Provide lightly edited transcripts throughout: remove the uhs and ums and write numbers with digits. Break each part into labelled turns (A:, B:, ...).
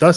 A: 10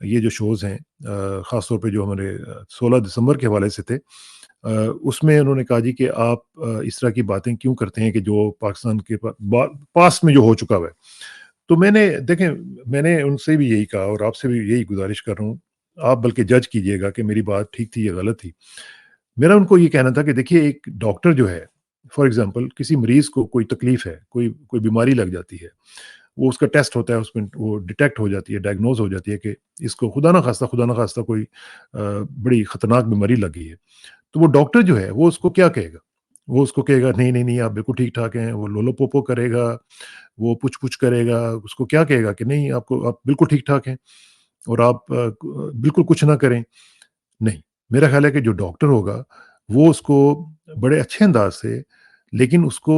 A: یہ جو شوز ہیں خاص طور پہ جو ہمارے 16 دسمبر کے حوالے سے تھے، اس میں انہوں نے کہا جی کہ آپ اس طرح کی باتیں کیوں کرتے ہیں کہ جو پاکستان کے پاسٹ میں جو ہو چکا ہوا ہے۔ تو میں نے دیکھیں، میں نے ان سے بھی یہی کہا اور آپ سے بھی یہی گزارش کر رہا ہوں، آپ بلکہ جج کیجئے گا کہ میری بات ٹھیک تھی یا غلط تھی۔ میرا ان کو یہ کہنا تھا کہ دیکھیے، ایک ڈاکٹر جو ہے، فار ایگزامپل کسی مریض کو کوئی تکلیف ہے، کوئی بیماری لگ جاتی ہے، وہ اس کا ٹیسٹ ہوتا ہے، اس میں وہ ڈیٹیکٹ ہو جاتی ہے، ڈائگنوز ہو جاتی ہے کہ اس کو خدا نخواستہ کوئی بڑی خطرناک بیماری لگ گئی ہے۔ تو وہ ڈاکٹر جو ہے وہ اس کو کیا کہے گا؟ وہ اس کو کہے گا نہیں، نہیں، نہیں، آپ بالکل ٹھیک ٹھاک ہیں، وہ لولو پوپو کرے گا، وہ پوچھ پوچھ کرے گا، اس کو کیا کہے گا کہ نہیں، آپ بالکل ٹھیک ٹھاک ہیں اور آپ بالکل کچھ نہ کریں؟ نہیں، میرا خیال ہے کہ جو ڈاکٹر ہوگا وہ اس کو بڑے اچھے انداز سے، لیکن اس کو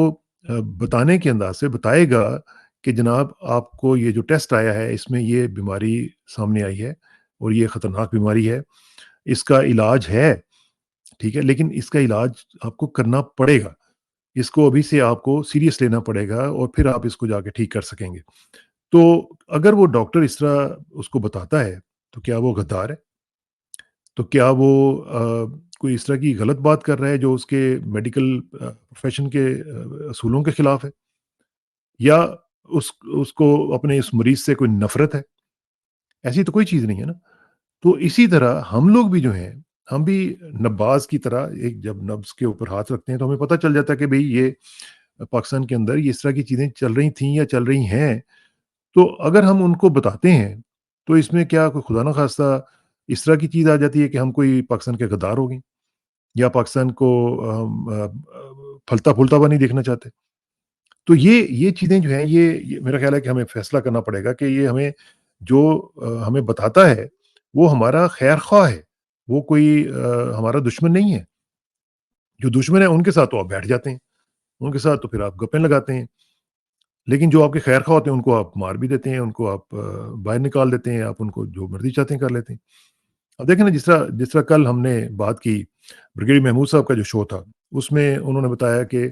A: بتانے کے انداز سے بتائے گا کہ جناب آپ کو یہ جو ٹیسٹ آیا ہے اس میں یہ بیماری سامنے آئی ہے اور یہ خطرناک بیماری ہے، اس کا علاج ہے، ٹھیک ہے، لیکن اس کا علاج آپ کو کرنا پڑے گا، اس کو ابھی سے آپ کو سیریس لینا پڑے گا اور پھر آپ اس کو جا کے ٹھیک کر سکیں گے۔ تو اگر وہ ڈاکٹر اس طرح اس کو بتاتا ہے تو کیا وہ غدار ہے؟ تو کیا وہ کوئی اس طرح کی غلط بات کر رہا ہے جو اس کے میڈیکل پروفیشن کے اصولوں کے خلاف ہے؟ یا اس اس کو اپنے اس مریض سے کوئی نفرت ہے؟ ایسی تو کوئی چیز نہیں ہے نا۔ تو اسی طرح ہم لوگ بھی جو ہیں، ہم بھی نباز کی طرح ایک جب نبض کے اوپر ہاتھ رکھتے ہیں تو ہمیں پتہ چل جاتا ہے کہ بھئی یہ پاکستان کے اندر یہ اس طرح کی چیزیں چل رہی تھیں یا چل رہی ہیں۔ تو اگر ہم ان کو بتاتے ہیں تو اس میں کیا کوئی خدا نخواستہ اس طرح کی چیز آ جاتی ہے کہ ہم کوئی پاکستان کے غدار ہو گئے یا پاکستان کو ہم پھلتا پھولتا ہوا نہیں دیکھنا چاہتے؟ تو یہ چیزیں جو ہیں، یہ میرا خیال ہے کہ ہمیں فیصلہ کرنا پڑے گا کہ یہ ہمیں جو ہمیں بتاتا ہے وہ ہمارا خیر خواہ ہے، وہ کوئی ہمارا دشمن نہیں ہے۔ جو دشمن ہے ان کے ساتھ تو آپ بیٹھ جاتے ہیں، ان کے ساتھ تو پھر آپ گپیں لگاتے ہیں، لیکن جو آپ کے خیر خواہ ہوتے ہیں ان کو آپ مار بھی دیتے ہیں، ان کو آپ باہر نکال دیتے ہیں، آپ ان کو جو مرضی چاہتے ہیں کر لیتے ہیں۔ اب دیکھیں نا، جس طرح کل ہم نے بات کی بریگیڈیئر محمود صاحب کا جو شو تھا، اس میں انہوں نے بتایا کہ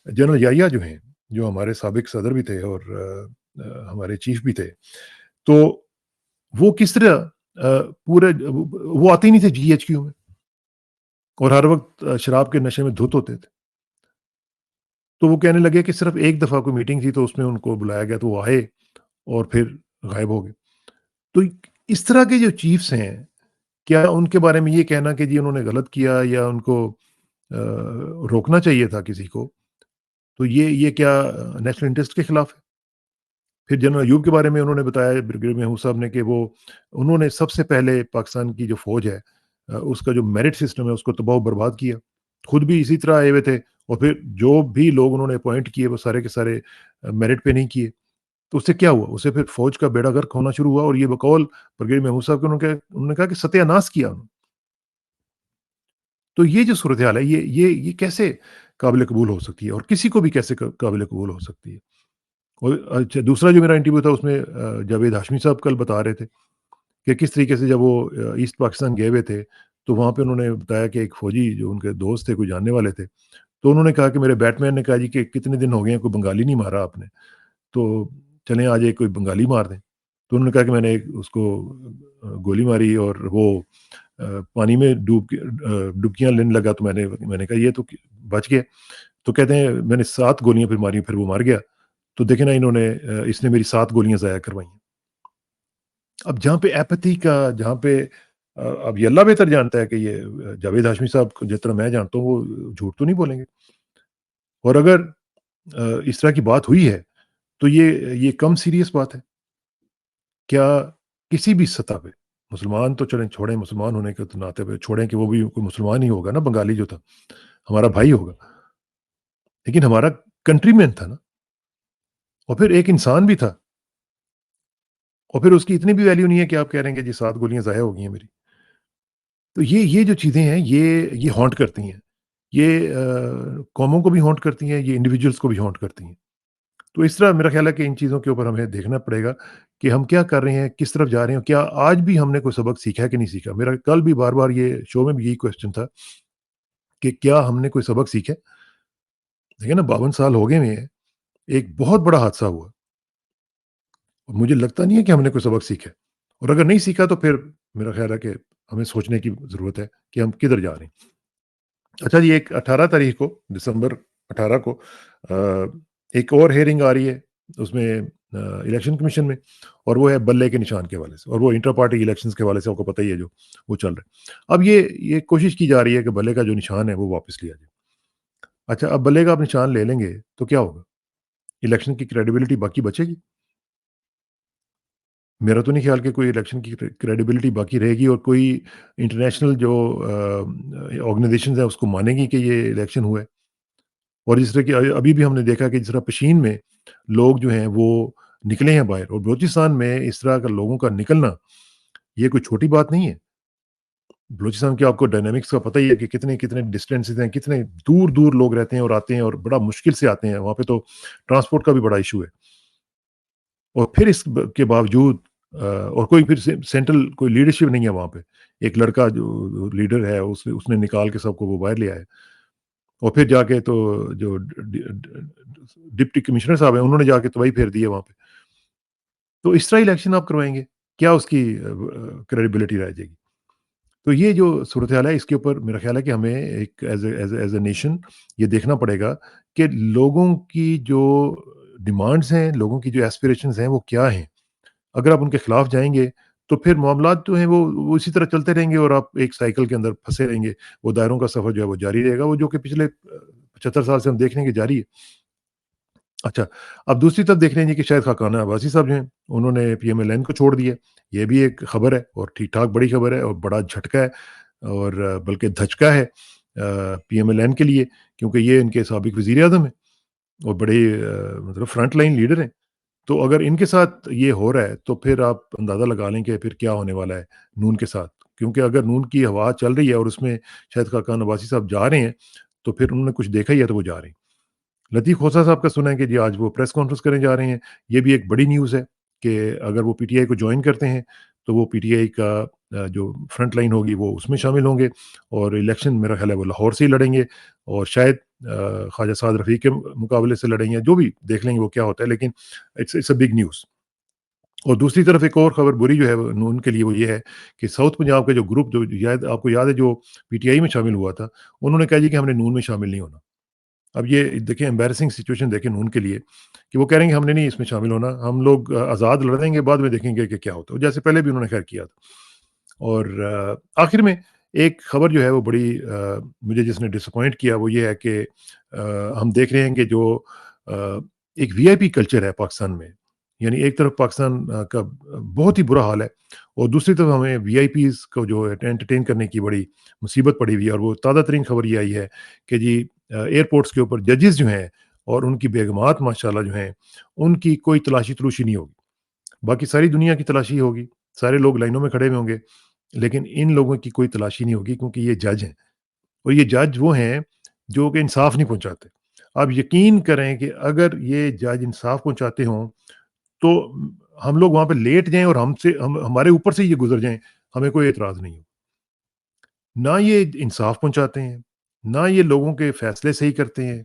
A: جنرل یحییٰ جو ہیں، جو ہمارے سابق صدر بھی تھے اور ہمارے چیف بھی تھے، تو وہ کس طرح پورے وہ آتے ہی نہیں تھے جی ایچ کیو میں اور ہر وقت شراب کے نشے میں دھت ہوتے تھے۔ تو وہ کہنے لگے کہ صرف ایک دفعہ کوئی میٹنگ تھی تو اس میں ان کو بلایا گیا تو وہ آئے اور پھر غائب ہو گئے۔ تو اس طرح کے جو چیفس ہیں، کیا ان کے بارے میں یہ کہنا کہ جی انہوں نے غلط کیا یا ان کو آ، روکنا چاہیے تھا کسی کو، تو یہ کیا نیشنل انٹرسٹ کے خلاف ہے؟ پھر جنرل ایوب کے بارے میں انہوں نے بتایا بریگیڈیئر محمود صاحب نے کہ وہ انہوں نے سب سے پہلے پاکستان کی جو فوج ہے، اس کا جو میرٹ سسٹم ہے اس کو تباہ و برباد کیا، خود بھی اسی طرح آئے ہوئے تھے اور پھر جو بھی لوگ انہوں نے اپوائنٹ کیے وہ سارے کے سارے میرٹ پہ نہیں کیے، تو اس سے کیا ہوا؟ اس سے پھر فوج کا بیڑا غرق ہونا شروع ہوا اور یہ بقول بریگیڈیئر محمود صاحب کے انہوں نے کہا کہ ستیہ ناش کیا انہوں نے۔ تو یہ جو صورتحال ہے، یہ کیسے قابل قبول ہو سکتی ہے اور کسی کو بھی کیسے قابل قبول ہو سکتی ہے؟ اور اچھا، دوسرا جو میرا انٹرویو تھا اس میں جاوید ہاشمی صاحب کل بتا رہے تھے کہ کس طریقے سے جب وہ ایسٹ پاکستان گئے ہوئے تھے تو وہاں پہ انہوں نے بتایا کہ ایک فوجی جو ان کے دوست تھے، کوئی جاننے والے تھے، تو انہوں نے کہا کہ میرے بیٹ مین نے کہا جی کہ کتنے دن ہو گئے ہیں کوئی بنگالی نہیں مارا آپ نے، تو چلیں آج ایک کوئی بنگالی مار دیں۔ تو انہوں نے کہا کہ میں نے اس کو گولی ماری اور وہ پانی میں ڈبکیاں لینے لگا تو میں نے کہا یہ تو بچ گیا۔ تو کہتے ہیں میں نے 7 گولیاں پھر ماری، پھر وہ مر گیا۔ تو دیکھیں نا، اس نے میری 7 گولیاں ضائع کروائی ہیں۔ اب جہاں پہ ایپیتھی کا، جہاں پہ اب یہ اللہ بہتر جانتا ہے کہ یہ جاوید ہاشمی صاحب کو جس طرح میں جانتا ہوں وہ جھوٹ تو نہیں بولیں گے، اور اگر اس طرح کی بات ہوئی ہے تو یہ کم سیریس بات ہے؟ کیا کسی بھی سطح پہ، مسلمان تو چلیں چھوڑیں، مسلمان ہونے کے تو ناطے پہ چھوڑیں کہ وہ بھی کوئی مسلمان ہی ہوگا نا، بنگالی جو تھا ہمارا بھائی ہوگا، لیکن ہمارا کنٹری مین تھا نا، اور پھر ایک انسان بھی تھا، اور پھر اس کی اتنی بھی ویلیو نہیں ہے کہ آپ کہہ رہے ہیں کہ جی 7 گولیاں ضائع ہو گئی ہیں میری۔ تو یہ جو چیزیں ہیں یہ ہانٹ کرتی ہیں، یہ قوموں کو بھی ہانٹ کرتی ہیں، یہ انڈیویجولس کو بھی ہانٹ کرتی ہیں۔ تو اس طرح میرا خیال ہے کہ ان چیزوں کے اوپر ہمیں دیکھنا پڑے گا کہ ہم کیا کر رہے ہیں، کس طرف جا رہے ہیں، کیا آج بھی ہم نے کوئی سبق سیکھا ہے کہ نہیں سیکھا؟ میرا کل بھی بار بار یہ شو میں بھی یہی کوشچن تھا کہ کیا ہم نے کوئی سبق سیکھا ہے؟ دیکھیں نا، 52 سال ہو گئے ہوئے ہیں، ایک بہت بڑا حادثہ ہوا اور مجھے لگتا نہیں ہے کہ ہم نے کوئی سبق سیکھا ہے، اور اگر نہیں سیکھا تو پھر میرا خیال ہے کہ ہمیں سوچنے کی ضرورت ہے کہ ہم کدھر جا رہے ہیں۔ اچھا جی، ایک 18 تاریخ کو، دسمبر 18 کو آ، ایک اور ہیئرنگ آ رہی ہے اس میں الیکشن کمیشن میں، اور وہ ہے بلے کے نشان کے حوالے سے، اور وہ انٹر پارٹی الیکشنز کے حوالے سے آپ کو پتہ ہی ہے جو وہ چل رہا ہے۔ اب یہ کوشش کی جا رہی ہے کہ بلے کا جو نشان ہے وہ واپس لیا جائے۔ اچھا، اب بلے کا آپ نشان لے لیں گے تو کیا ہوگا؟ الیکشن کی کریڈیبلٹی باقی بچے گی؟ میرا تو نہیں خیال کہ کوئی الیکشن کی کریڈیبلٹی باقی رہے گی، اور کوئی انٹرنیشنل جو آرگنائزیشنز ہیں اس کو مانے گی کہ یہ الیکشن ہوا ہے۔ اور جس طرح کہ ابھی بھی ہم نے دیکھا کہ جس طرح پشین میں لوگ جو ہیں وہ نکلے ہیں باہر، اور بلوچستان میں اس طرح کا لوگوں کا نکلنا یہ کوئی چھوٹی بات نہیں ہے۔ بلوچستان کے آپ کو ڈائنامکس کا پتہ ہی ہے کہ کتنے کتنے ڈسٹینسز ہیں، کتنے دور دور لوگ رہتے ہیں اور آتے ہیں، اور بڑا مشکل سے آتے ہیں، وہاں پہ تو ٹرانسپورٹ کا بھی بڑا ایشو ہے۔ اور پھر اس کے باوجود اور کوئی پھر سینٹرل کوئی لیڈرشپ نہیں ہے وہاں پہ۔ ایک لڑکا جو لیڈر ہے اس نے نکال کے سب کو وہ باہر لیا ہے، اور پھر جا کے تو جو ڈپٹی کمشنر صاحب ہیں انہوں نے جا کے تباہی پھیر دی ہے وہاں پہ۔ تو اس طرح الیکشن آپ کروائیں گے، کیا اس کی کریڈیبلٹی رہ جائے گی؟ تو یہ جو صورتحال ہے اس کے اوپر میرا خیال ہے کہ ہمیں ایک ایز اے نیشن یہ دیکھنا پڑے گا کہ لوگوں کی جو ڈیمانڈز ہیں، لوگوں کی جو ایسپریشنز ہیں وہ کیا ہیں۔ اگر آپ ان کے خلاف جائیں گے تو پھر معاملات جو ہیں وہ اسی طرح چلتے رہیں گے، اور آپ ایک سائیکل کے اندر پھنسے رہیں گے۔ وہ دائروں کا سفر جو ہے وہ جاری رہے گا، وہ جو کہ پچھلے 75 سال سے ہم دیکھ رہے ہیں کہ جاری ہے۔ اچھا، اب دوسری طرف دیکھ رہے ہیں جی کہ شاید خاقانہ عباسی صاحب جو ہیں انہوں نے پی ایم ایل این کو چھوڑ دیا۔ یہ بھی ایک خبر ہے، اور ٹھیک ٹھاک بڑی خبر ہے، اور بڑا جھٹکا ہے، اور بلکہ دھچکا ہے پی ایم ایل این کے لیے، کیونکہ یہ ان کے سابق وزیر اعظم ہیں اور بڑے مطلب فرنٹ لائن لیڈر ہیں۔ تو اگر ان کے ساتھ یہ ہو رہا ہے تو پھر آپ اندازہ لگا لیں کہ پھر کیا ہونے والا ہے نون کے ساتھ، کیونکہ اگر نون کی ہوا چل رہی ہے اور اس میں شاید خاقان عباسی صاحب جا رہے ہیں تو پھر انہوں نے کچھ دیکھا ہی ہے تو وہ جا رہے ہیں۔ لطیف کھوسہ صاحب کا سنا ہے کہ جی آج وہ پریس کانفرنس کرنے جا رہے ہیں۔ یہ بھی ایک بڑی نیوز ہے کہ اگر وہ پی ٹی آئی کو جوائن کرتے ہیں تو وہ پی ٹی آئی کا جو فرنٹ لائن ہوگی وہ اس میں شامل ہوں گے، اور الیکشن میرا خیال ہے وہ لاہور سے ہی لڑیں گے، اور شاید خواجہ سعد رفیق کے مقابلے سے لڑیں گے، جو بھی دیکھ لیں گے وہ کیا ہوتا ہے، لیکن اٹس اے بگ نیوز۔ اور دوسری طرف ایک اور خبر بری جو ہے وہ نون کے لیے وہ یہ ہے کہ ساؤتھ پنجاب کا جو گروپ جو آپ کو یاد ہے جو پی ٹی آئی میں شامل ہوا تھا، انہوں نے کہا جی کہ ہم نے نون میں شامل نہیں ہونا۔ اب یہ دیکھیں امبیرسنگ سچویشن دیکھیں ان کے لیے کہ وہ کہہ رہے ہیں کہ ہم نے نہیں اس میں شامل ہونا، ہم لوگ آزاد لڑیں گے، بعد میں دیکھیں گے کہ کیا ہوتا ہے، جیسے پہلے بھی انہوں نے خیر کیا تھا۔ اور آخر میں ایک خبر جو ہے وہ بڑی مجھے جس نے ڈسپوائنٹ کیا وہ یہ ہے کہ ہم دیکھ رہے ہیں کہ جو ایک وی آئی پی کلچر ہے پاکستان میں، یعنی ایک طرف پاکستان کا بہت ہی برا حال ہے، اور دوسری طرف ہمیں وی آئی پیز کو جو ہے انٹرٹین کرنے کی بڑی مصیبت پڑی ہوئی ہے۔ اور وہ تازہ ترین خبر یہ آئی ہے کہ جی ایئرپورٹس کے اوپر ججز جو ہیں اور ان کی بیگمات ماشاءاللہ جو ہیں ان کی کوئی تلاشی تلوشی نہیں ہوگی، باقی ساری دنیا کی تلاشی ہوگی، سارے لوگ لائنوں میں کھڑے ہوئے ہوں گے، لیکن ان لوگوں کی کوئی تلاشی نہیں ہوگی کیونکہ یہ جج ہیں، اور یہ جج وہ ہیں جو کہ انصاف نہیں پہنچاتے۔ آپ یقین کریں کہ اگر یہ جج انصاف پہنچاتے ہوں تو ہم لوگ وہاں پہ لیٹ جائیں اور ہمارے اوپر سے یہ گزر جائیں، ہمیں کوئی اعتراض نہیں ہو۔ نہ یہ انصاف پہنچاتے ہیں، نہ یہ لوگوں کے فیصلے صحیح کرتے ہیں،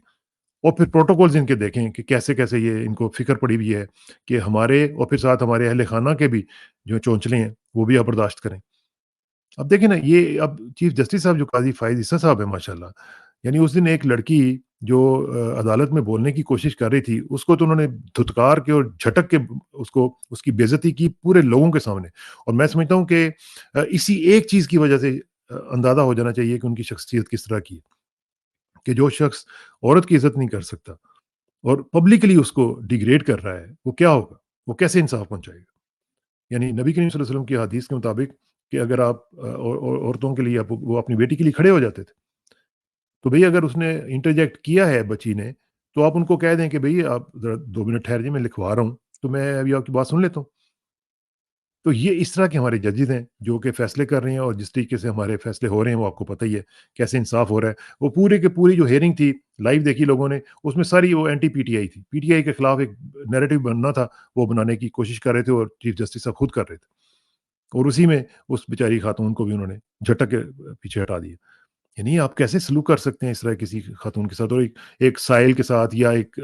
A: اور پھر پروٹوکولز ان کے دیکھیں کہ کیسے کیسے یہ ان کو فکر پڑی ہوئی ہے کہ ہمارے اور پھر ساتھ ہمارے اہل خانہ کے بھی جو چونچلے ہیں وہ بھی آپ برداشت کریں۔ اب دیکھیں نا، یہ اب چیف جسٹس صاحب جو قاضی فائز عیسیٰ صاحب ہیں ماشاءاللہ، یعنی اس دن ایک لڑکی جو عدالت میں بولنے کی کوشش کر رہی تھی اس کو تو انہوں نے دھتکار کے اور جھٹک کے اس کی بے عزتی کی پورے لوگوں کے سامنے۔ اور میں سمجھتا ہوں کہ اسی ایک چیز کی وجہ سے اندازہ ہو جانا چاہیے کہ ان کی شخصیت کس طرح کی ہے، کہ جو شخص عورت کی عزت نہیں کر سکتا اور پبلکلی اس کو ڈیگریڈ کر رہا ہے وہ کیا ہوگا، وہ کیسے انصاف پہنچائے گا؟ یعنی نبی کریم صلی اللہ علیہ وسلم کی حدیث کے مطابق کہ اگر آپ عورتوں کے لیے وہ اپنی بیٹی کے لیے کھڑے ہو جاتے تھے، تو بھئی اگر اس نے انٹرجیکٹ کیا ہے بچی نے تو آپ ان کو کہہ دیں کہ بھئی آپ ذرا 2 منٹ ٹھہر جائیں، میں لکھوا رہا ہوں، تو میں ابھی آپ کی بات سن لیتا ہوں۔ تو یہ اس طرح کے ہمارے ججز ہیں جو کہ فیصلے کر رہے ہیں، اور جس طریقے سے ہمارے فیصلے ہو رہے ہیں وہ آپ کو پتہ ہی ہے کیسے انصاف ہو رہا ہے۔ وہ پورے کے پوری جو ہیئرنگ تھی لائیو دیکھی لوگوں نے، اس میں ساری وہ اینٹی پی ٹی آئی تھی، پی ٹی آئی کے خلاف ایک نیریٹو بننا تھا، وہ بنانے کی کوشش کر رہے تھے، اور چیف جسٹس صاحب خود کر رہے تھے، اور اسی میں اس بیچاری خاتون کو بھی انہوں نے جھٹک کے پیچھے ہٹا دیا۔ یعنی آپ کیسے سلوک کر سکتے ہیں اس طرح کسی خاتون کے ساتھ، اور ایک سائل کے ساتھ، یا ایک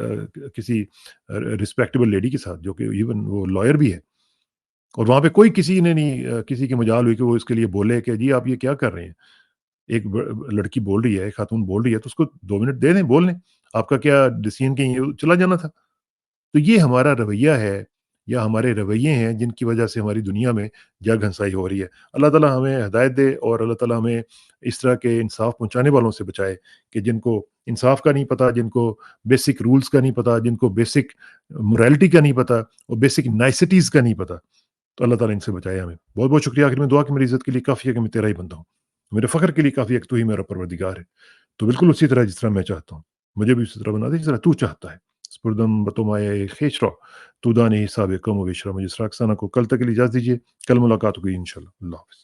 A: کسی رسپیکٹیبل لیڈی کے ساتھ جو کہ ایون وہ لائر بھی ہے۔ اور وہاں پہ کوئی کسی نے نہیں کسی کی مجال ہوئی کہ وہ اس کے لیے بولے کہ جی آپ یہ کیا کر رہے ہیں؟ ایک لڑکی بول رہی ہے، ایک خاتون بول رہی ہے تو اس کو 2 منٹ دے دیں، بول لیں۔ آپ کا کیا ڈیسیژن کہیں چلا جانا تھا؟ تو یہ ہمارا رویہ ہے یا ہمارے رویے ہیں جن کی وجہ سے ہماری دنیا میں جگ ہنسائی ہو رہی ہے۔ اللہ تعالیٰ ہمیں ہدایت دے اور اللہ تعالیٰ ہمیں اس طرح کے انصاف پہنچانے والوں سے بچائے کہ جن کو انصاف کا نہیں پتہ، جن کو بیسک رولز کا نہیں پتہ، جن کو بیسک موریلٹی کا نہیں پتہ اور بیسک نائسٹیز کا نہیں پتہ۔ تو اللہ تعالیٰ ان سے بچائے ہمیں۔ بہت بہت شکریہ، آخر میں دعا کہ میری عزت کے لیے کافی ہے کہ میں تیرا ہی بندہ ہوں۔ میرے فخر کے لیے کافی ہے کہ تو ہی میرا پروردگار ہے۔ تو بالکل اسی طرح جس طرح میں چاہتا ہوں، مجھے بھی اسی طرح بنا دے جس طرح تو چاہتا ہے۔ سپردم بتومائے خیش رو تو دانی حساب کم و بیشرا مجھے سراکسانہ کو کل تک کے لیے اجازت دیجیے۔ کل ملاقات ہوگی انشاءاللہ۔ اللہ حافظ۔